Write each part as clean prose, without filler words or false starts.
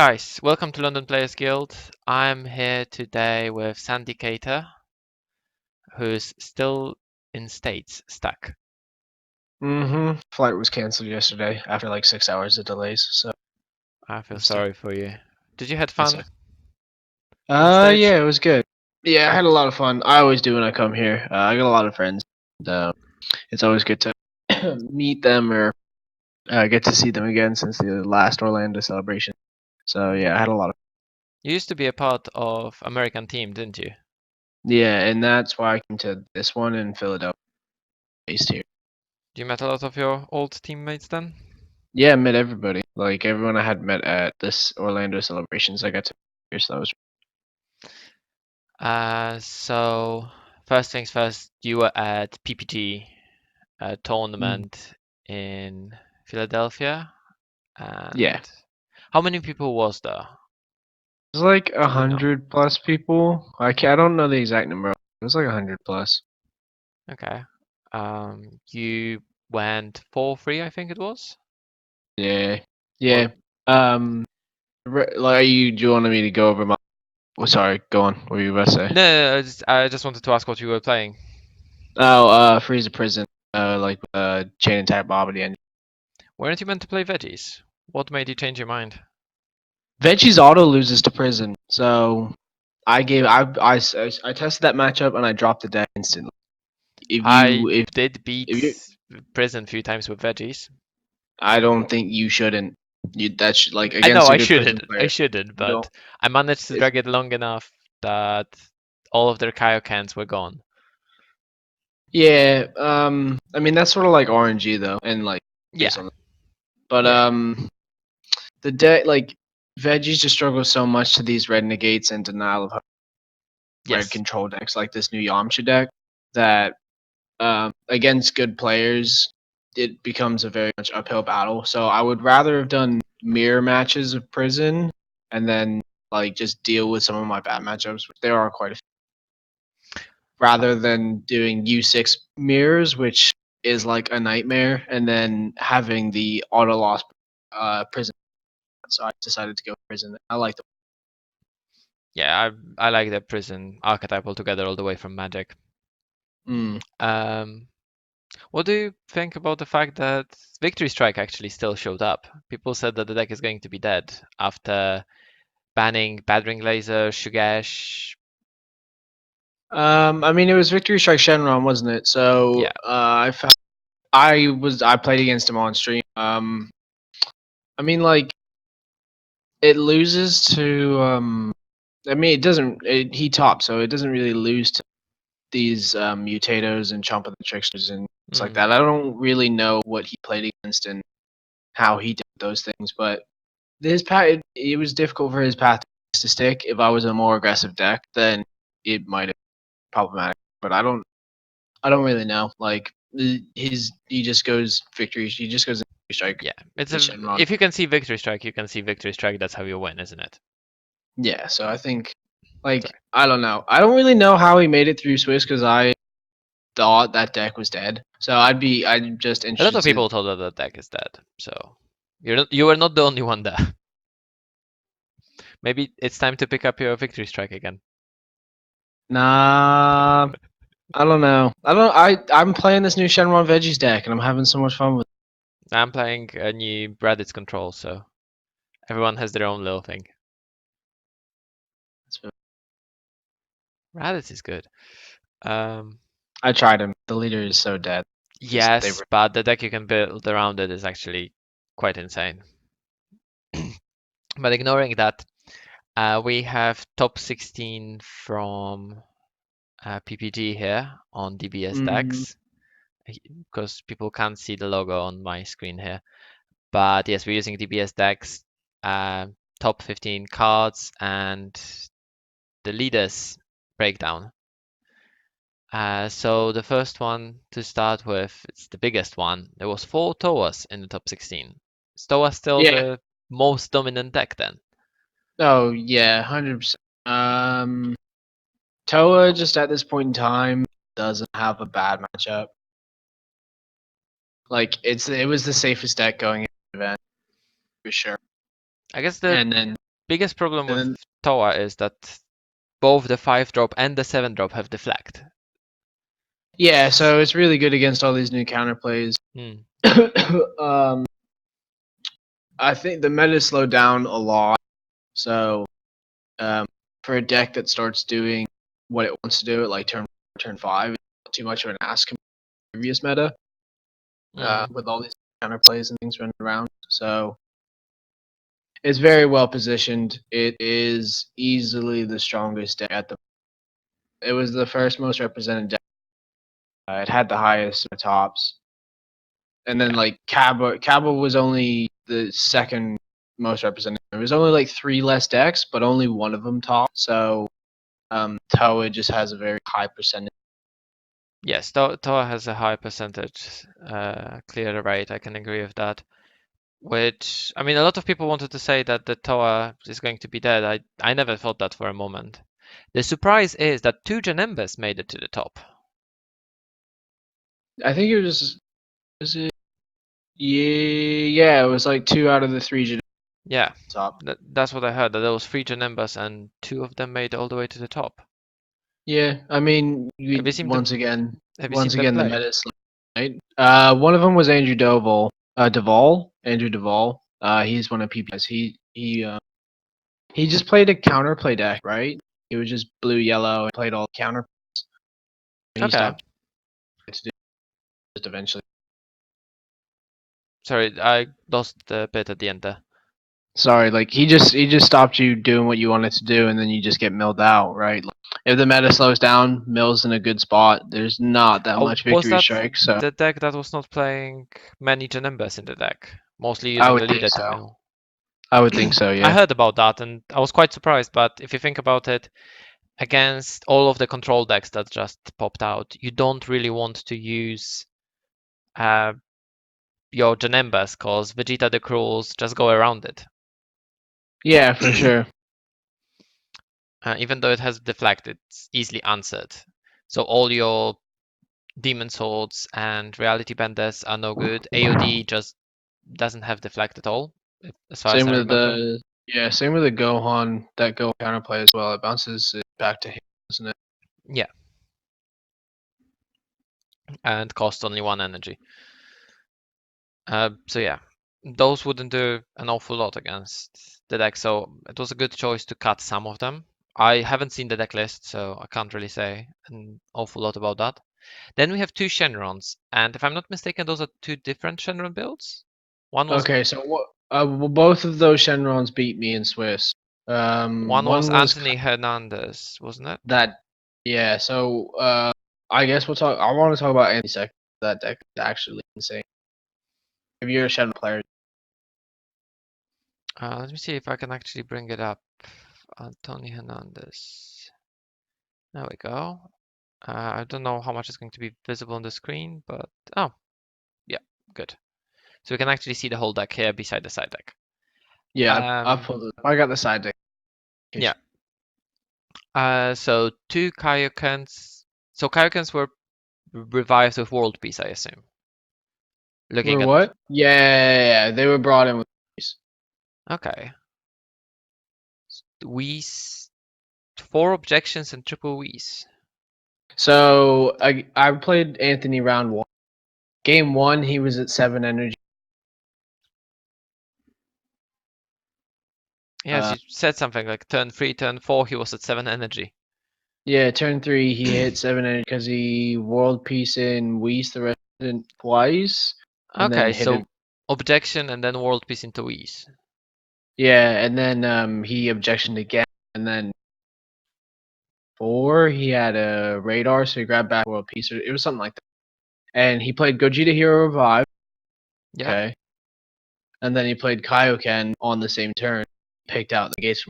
guys, welcome to London Players Guild. I'm here today with Sandy Cater, who's still in States, stuck. Flight was canceled yesterday after like 6 hours of delays. So I feel I'm stuck. sorry for you. Did you have Yes, fun sir. in States? Yeah, it was good. Yeah, I had a Good. lot of fun. I always do when I come here. I got a lot of friends. And, it's always good to meet them or get to see them again since the last Orlando celebration. So yeah, I had a lot of. You used to be a part of American team, didn't you? Yeah, and that's why I came to this one in Philadelphia, based here. You met a lot of your old teammates then? Yeah, I met everybody. Like everyone I had met at this Orlando celebrations, I got to here, so that was. So first things first, you were at PPG tournament in Philadelphia, Yeah. and how many people was there? It was like Do you know? 100 plus people. I don't know the exact number. It was like 100 plus. Okay. You went 4-3, I think it was. Yeah, What? yeah. Like do you want me to go over my? Oh, sorry, go on. What were you about to say? No, I just wanted to ask what you were playing. Oh, Freeze a Prison. Like Chain and Tap Bob at the end. Weren't you meant to play veggies? What made you change your mind? Veggies auto loses to Prison, so I tested that matchup and I dropped the deck instantly. If I you did beat if you Prison a few times with veggies. I don't think you shouldn't. That's like I know against a I good Prison shouldn't. I player. shouldn't, No, but I managed to it's drag it long enough that all of their Kaioken's were gone. Yeah, I mean that's sort of like RNG though, and like based Yeah, on, but yeah, the deck like veggies just struggle so much to these red negates and denial of red yes. control decks like this new Yamcha deck that against good players it becomes a very much uphill battle. So I would rather have done mirror matches of Prison and then like just deal with some of my bad matchups, which there are quite a few, rather Um, than doing U6 mirrors, which is like a nightmare, and then having the auto loss Prison. So I decided to go Prison. I like the. yeah, I like the Prison archetype altogether, all the way from Magic. Mm. Um, What do you think about the fact that Victory Strike actually still showed up? People said that the deck is going to be dead after banning Badring Laser, Shugesh. I mean, it was Victory Strike Shenron, wasn't it? So Yeah. I played against him on stream. I mean, like it loses to I mean, it doesn't. He tops, so it doesn't really lose to these mutatos and Chomp of the Tricksters and things like Mm. that. I don't really know what he played against and how he did those things, but his path it was difficult for his path to stick. If I was a more aggressive deck, then it might have been problematic. But I don't really know. Like he just goes victory. He just goes victory strike Yeah. It's with a Shenron. if you can see Victory Strike, you can see Victory Strike. That's how you win, isn't it? Yeah, so I think like Sorry. I don't know. I don't really know how he made it through Swiss because I thought that deck was dead. So I'm just A lot of interested. people thought that the deck is dead, so you were not the only one there. Maybe it's time to pick up your Victory Strike again. Nah, I don't know. I'm playing this new Shenron Veggies deck and I'm having so much fun with I'm playing a new Raditz control, so everyone has their own little thing. it. Raditz is good. Um, I tried him. The leader is so dead. Just they Yes, were. but the deck you can build around it is actually quite insane. But ignoring that, we have top 16 from PPG here on DBS Mm, decks because people can't see the logo on my screen here. But yes, we're using DBS decks, top 15 cards, and the leaders breakdown. So the first one to start with, it's the biggest one. There was 4 Toas in the top 16. Is Toa still yeah. the most dominant deck then? Oh yeah, 100%. Toa just at this point in time doesn't have a bad matchup. Like it was the safest deck going into the event for sure. I guess the And then Biggest problem And with then Toa is that both the 5-drop and the 7-drop have deflect. yeah, so it's really good against all these new counterplays. Hmm. um, I think the meta slowed down a lot. So um, for a deck that starts doing what it wants to do at like turn 5, it's not too much of an ask compared to the previous meta Hmm. with all these counterplays and things running around. So it's very well positioned. It is easily the strongest deck at the. It was the first most represented deck. It had the highest tops, and then Yeah. like Cabo was only the second most represented. There was only like 3 less decks, but only one of them top. So Toa just has a very high percentage. Yes, Toa has a high percentage clear rate. I can agree with that. Which, I mean, a lot of people wanted to say that the Toa is going to be dead. I never thought that for a moment. The surprise is that 2 Janembas made it to the top. I think it was it yeah, it was like 2 out of the 3 Yeah, top. that's what I heard, that there was 3 Janembas and 2 of them made all the way to the top. Yeah, I mean, Have you seen them? Have you once seen them again, the play? meta is right. One of them was Andrew Andrew Duvall. He's one of PPG's. He just played a counterplay deck, right? He was just blue yellow and played all counter. He Okay. stopped to do just eventually. Sorry, I lost a bit at the end there. Sorry, like he just stopped you doing what you wanted to do, and then you just get milled out, right? Like, if the meta slows down, Mill's in a good spot. There's not that Oh, much was victory that strike, so the deck that was not playing many Janembas in the deck? Mostly I using would the think leader to so. mill. I would think so, I yeah. heard about that and I was quite surprised, but if you think about it, against all of the control decks that just popped out, you don't really want to use uh, your Janembas because Vegeta the Cruels just go around it. Yeah, for sure. Even though it has deflect, it's easily answered. So all your Demon Swords and Reality Benders are no good. AOD just doesn't have deflect at all, as far as Same I with remember. the yeah, same with the Gohan. That Go counterplay as well. It bounces it back to him, doesn't it? Yeah, and costs only 1 energy. So yeah, those wouldn't do an awful lot against the deck, so it was a good choice to cut some of them. I haven't seen the deck list, so I can't really say an awful lot about that. Then we have 2 Shenrons, and if I'm not mistaken, those are 2 different Shenron builds. Okay, so what? Well, both of those Shenrons beat me in Swiss. One was One was Anthony Hernandez, wasn't it? that. Yeah, so I guess we'll talk. I want to talk about Andy second. That deck is actually insane. If you're a Shenron player, Let me see if I can actually bring it up. Anthony Hernandez. There we go. I don't know how much is going to be visible on the screen, but oh, yeah, good. So we can actually see the whole deck here beside the side deck. yeah, I Um, pulled it. I got the side deck. yeah. So 2 Kaiokens. So Kaiokens were revived with World Peace, I assume. Were Looking at what? Yeah, they were brought in with these. okay, Whis, 4 objections and triple Whis. So I played Anthony round 1. Game 1, he was at 7 energy. Yes, Uh, you said something like turn 3, turn 4, he was at 7 energy. yeah, turn 3, he hit 7 energy because he world peace in Whis the Resident twice, and then Okay, hit it. so objection and then World Peace into Whis. Yeah, and then he objectioned again, and then 4, he had a radar, so he grabbed back world peace. It was something like that. And he played Gogeta Hero Revive, Yeah. okay, and then he played Kaioken on the same turn, picked out the gates.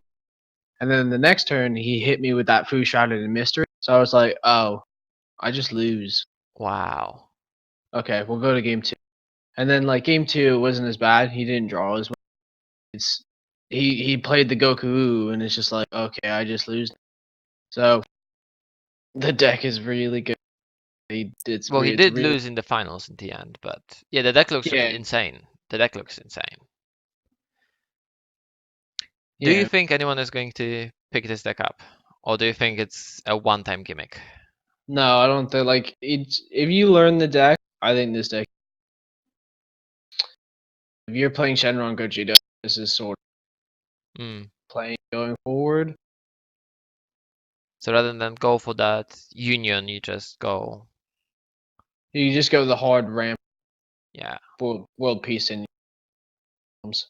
And then the next turn, he hit me with that Fu Shrouded in Mystery. So I was like, oh, I just lose. Wow. Okay, we'll go to game 2. And then like game 2 wasn't as bad. He didn't draw as much. It's he played the Goku, and it's just like, okay, I just lose. So the deck is really good. Well, he It's did really lose in the finals in the end, but yeah, the deck looks yeah. insane. The deck looks insane. Do you Yeah, think anyone is going to pick this deck up, or do you think it's a one-time gimmick? no, I don't think like it's if you learn the deck, I think this deck. If you're playing Shenron Gogeta, this is sort of Mm. playing going forward. So rather than go for that union, you just go, You just go the hard ramp yeah. world peace in arms.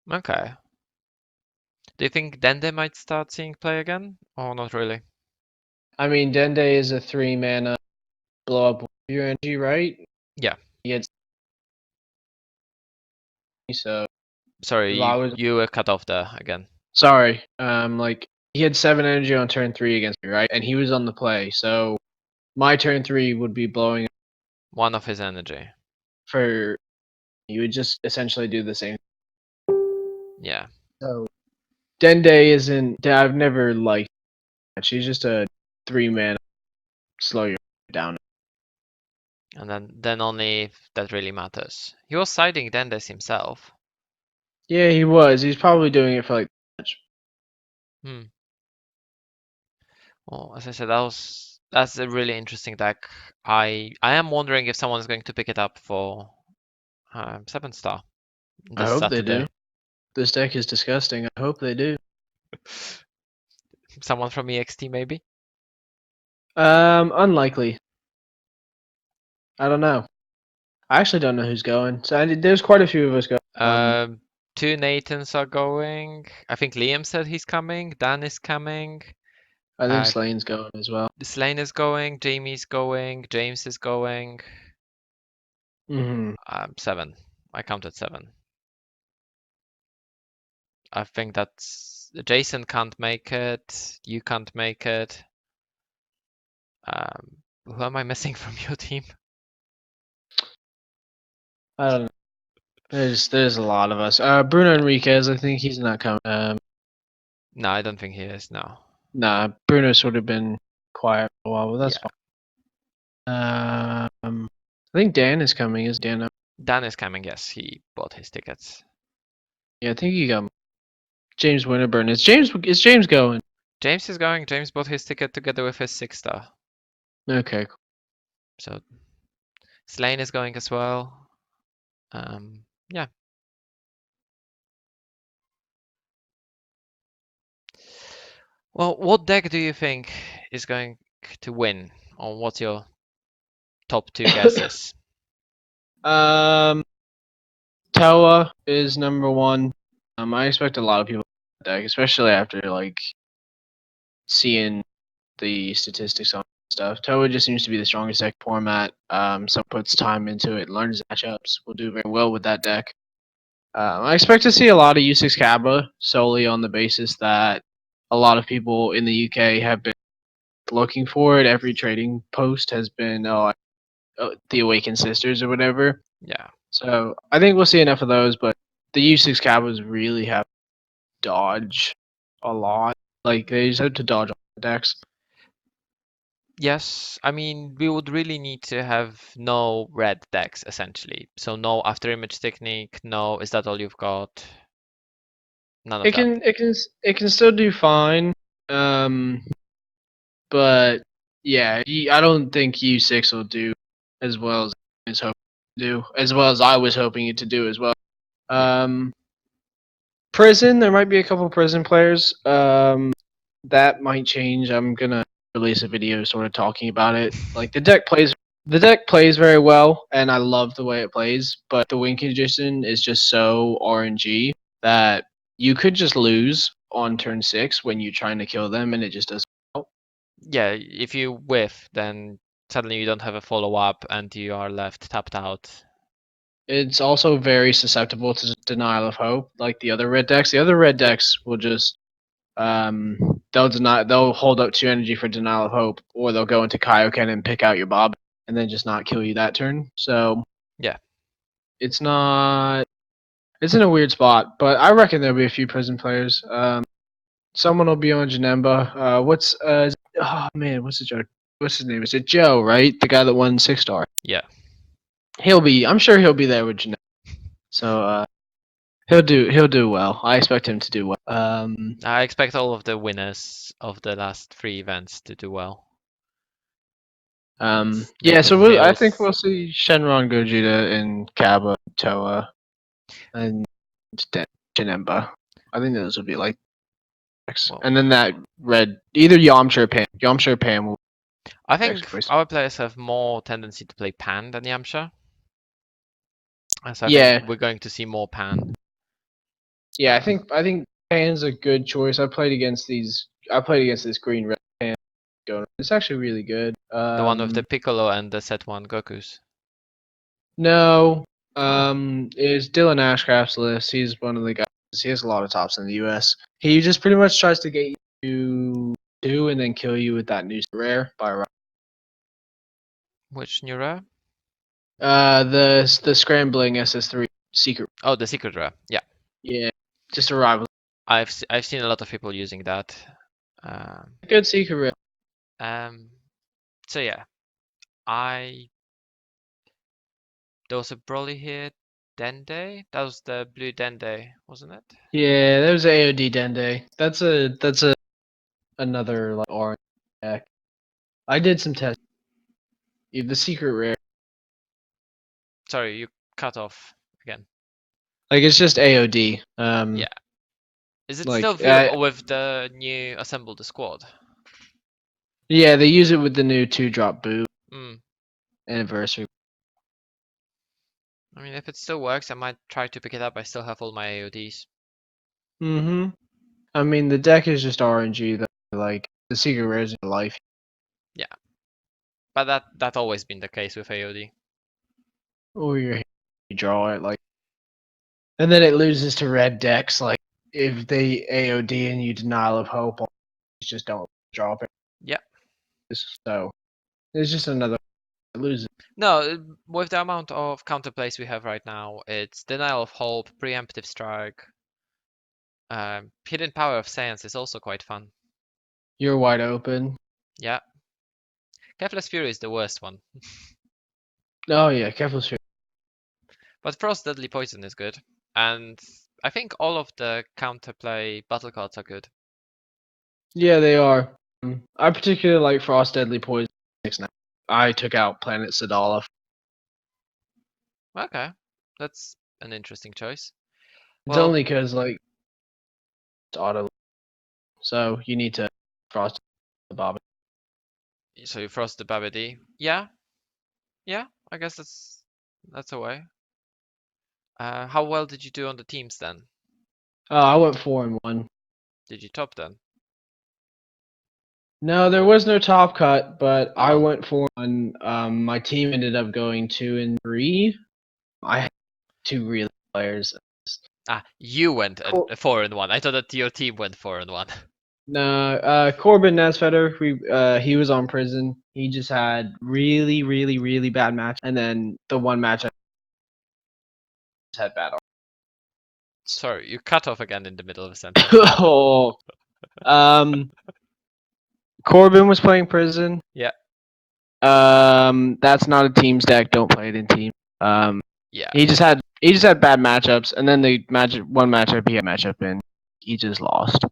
Okay. Do you think Dende might start seeing play again, or not really? I mean, Dende is a 3 mana blow up your energy, right? Yeah. He gets so Sorry, if I was you were cut off there again. sorry, like he had 7 energy on turn 3 against me, right? And he was on the play, so my turn 3 would be blowing One of his energy. for you would just essentially do the same. Yeah. So Dende isn't. I've never liked. She's just a 3 mana slow you down. And then only if that really matters. He was siding Dendes himself. Yeah, he was. He's probably doing it for like. Hmm. Well, as I said, that's a really interesting deck. I am wondering if someone's going to pick it up for 7 star I this hope they do. Saturday. This deck is disgusting. I hope they do. Someone from EXT maybe? Unlikely. I don't know. I actually don't know who's going. So there's quite a few of us going. Um, Two Nathans are going. I think Liam said he's coming. Dan is coming. I think Uh, Slane's going as well. Slane is going. Jamie's going. James is going. Hmm. 7. I counted 7. I think that's Jason can't make it. You can't make it. Who am I missing from your team? I don't know. There's a lot of us. Bruno Enriquez. I think he's not coming. No, I don't think he is. No. Nah. Bruno's sort of been quiet for a while, but that's Yeah, fine. I think Dan is coming. Is Dan? Dan is coming. Yes, he bought his tickets. Yeah, I think you got James Winterburn. Is James going? James is going. James bought his ticket together with his 6 star. Okay, cool. So Slane is going as well. Yeah. Well, what deck do you think is going to win? Or what's your top 2 guesses? um, Toa is number one. I expect a lot of people to deck, especially after like seeing the statistics on stuff. Toa just seems to be the strongest deck format. So puts time into it, learns matchups, will do very well with that deck. I expect to see a lot of U6 Cabra solely on the basis that a lot of people in the UK have been looking for it. Every trading post has been the Awakened Sisters or whatever. Yeah. So I think we'll see enough of those, but the U6 Cabras really have to dodge a lot. Like they just have to dodge all the decks. Yes, I mean, we would really need to have no red decks essentially. So no after image technique, no, is that all you've got? None of It that. can it can it can still do fine. Um, but yeah, I don't think U6 will do as well as it's hoping to do, as well as I was hoping it to do as well. Yeah. Um, Prison, there might be a couple prison players. That might change. I'm gonna release a video sort of talking about it. Like the deck plays very well, and I love the way it plays. But the win condition is just so RNG that you could just lose on turn 6 when you're trying to kill them, and it just doesn't help. Yeah, if you whiff, then suddenly you don't have a follow-up and you are left tapped out. It's also very susceptible to denial of hope, like the other red decks. The other red Yep. decks will just they'll hold up 2 energy for denial of hope, or they'll go into Kaioken and pick out your Bob and then just not kill you that turn. So Yeah. it's not it's in a weird spot, but I reckon there'll be a few prison players. Someone will be on Janemba. Oh man, what's his name? Is it Joe, right? The guy that won 6 star. Yeah. I'm sure he'll be there with Janemba. So He'll do well. I expect him to do well. I expect all of the winners of the last three events to do well. It's Yeah. So Nathan I think Hills. we'll see Shenron Gogeta and Kaba, Toa, and Janemba. I think those will be like next. Well, And then that red either Yamcha or Pam. Yamcha or Pam will I be next think place. our players have more tendency to play Pan than Yamcha. So I think Yeah, we're going to see more Pan. yeah. I Uh, think I think Pan's a good choice. I played against this green red Pan. It's actually really good. the one with the Piccolo and the set one Gokus. No, Oh, is Dylan Ashcraft's list. He's one of the guys. He has a lot of tops in the U.S. He just pretty much tries to get you to two and then kill you with that new rare by which new rare? the scrambling SS3 secret. Oh, the secret rare. Yeah, Yeah, just a rival. I've seen a lot of people using that. Um, Good secret rare. um, so yeah, I there was a Broly here, Dende. That was the blue Dende, wasn't it? Yeah, there's AOD Dende. That's a another like orange deck. I did some tests. The secret rare. Sorry, you cut off again. Like it's just AOD. Yeah. Is it still Like viewable with the new assemble the squad? yeah, they use it with the new 2-drop boot Hmm. anniversary. I mean, if it still works, I might try to pick it up. I still have all my AODs. Mm-hmm. I mean, the deck is just RNG. Though. Like the secret rares in life. Yeah, but that's always been the case with AOD. Or you draw it like, and then it loses to red decks. Like if they AOD and you denial of hope, you just don't drop it. Yeah. So it's just another it loses. No, with the amount of counterplays we have right now, it's Denial of Hope, Preemptive Strike, Hidden Power of Science is also quite fun. You're wide open. Yeah, Kefla's Fury is the worst one, Oh yeah, careful. but Frost Deadly Poison is good, and I think all of the counterplay battle cards are good. Yeah, they are. I particularly like Frost Deadly Poison. I took out Planet Sadala. Okay, that's an interesting choice. It's Well, only because like it's auto, so you need to Frost the Bob. so you Frost the Babidi. Yeah, yeah, I guess that's a way. How well did you do on the teams then? I went 4-1. Did you top then? No, there was no top cut, but I Oh, went 4-1. My team ended up going 2-3. I had two really players. you went Cor- a 4-1. I thought that your team went 4-1. no, Corbin Nesvetter, he was on prison. He just had really, really, really bad match, and then the one match I just had bad. Sorry, you cut off again in the middle of a sentence. Oh, um, Corbin was playing prison. Yeah, That's not a team stack. Don't play it in team. Um, yeah. he just had bad matchups, and then the one matchup he had matchup in, he just lost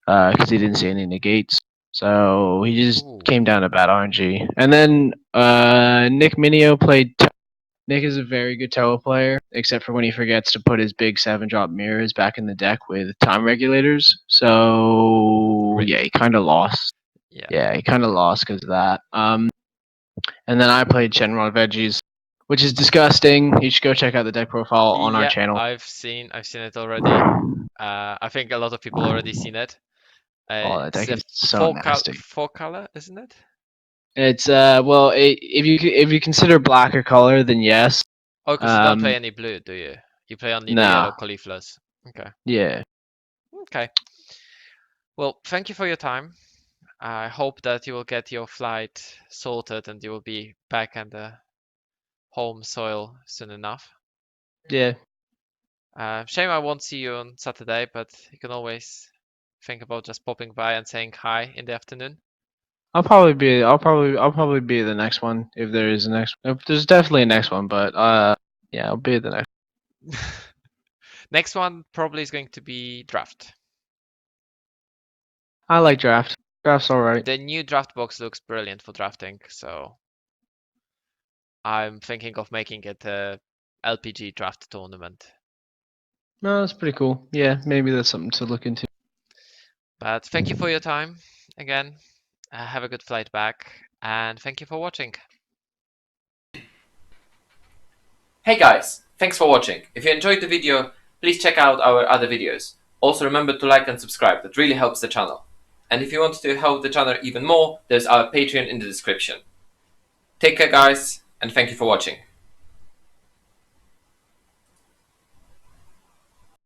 because he didn't see any negates. So he just Ooh, came down to bad RNG. And then Nick Minio played. Nick is a very good Toa player, except for when he forgets to put his big 7-drop mirrors back in the deck with time regulators. So rip. yeah, he kind of lost. Yeah. Yeah, he kind of lost because of that. And then I played Shenron Veggies, which is disgusting. You should go check out the deck profile on our Yeah, channel. I've seen it already. I think a lot of people already seen it. Oh, that It's deck a is so nasty. four color, isn't it? It's well, if you consider black a color, then yes. Oh, because you don't play any blue, do you? You play only the yellow Nah, cauliflowers. Okay. yeah, Okay. Well, thank you for your time. I hope that you will get your flight sorted and you will be back on the home soil soon enough. yeah. Shame I won't see you on Saturday, but you can always think about just popping by and saying hi in the afternoon. I'll probably be the next one if there is a next. There's definitely a next one, but yeah, I'll be the next. Next one probably is going to be draft. I like draft. Draft's all right. The new draft box looks brilliant for drafting, so I'm thinking of making it a LPG draft tournament. No, that's pretty cool. Yeah, maybe that's something to look into. But thank you for your time again. Have a good flight back, and thank you for watching. Hey guys, thanks for watching. If you enjoyed the video, please check out our other videos. Also remember to like and subscribe, that really helps the channel. And if you want to help the channel even more, there's our Patreon in the description. Take care guys, and thank you for watching.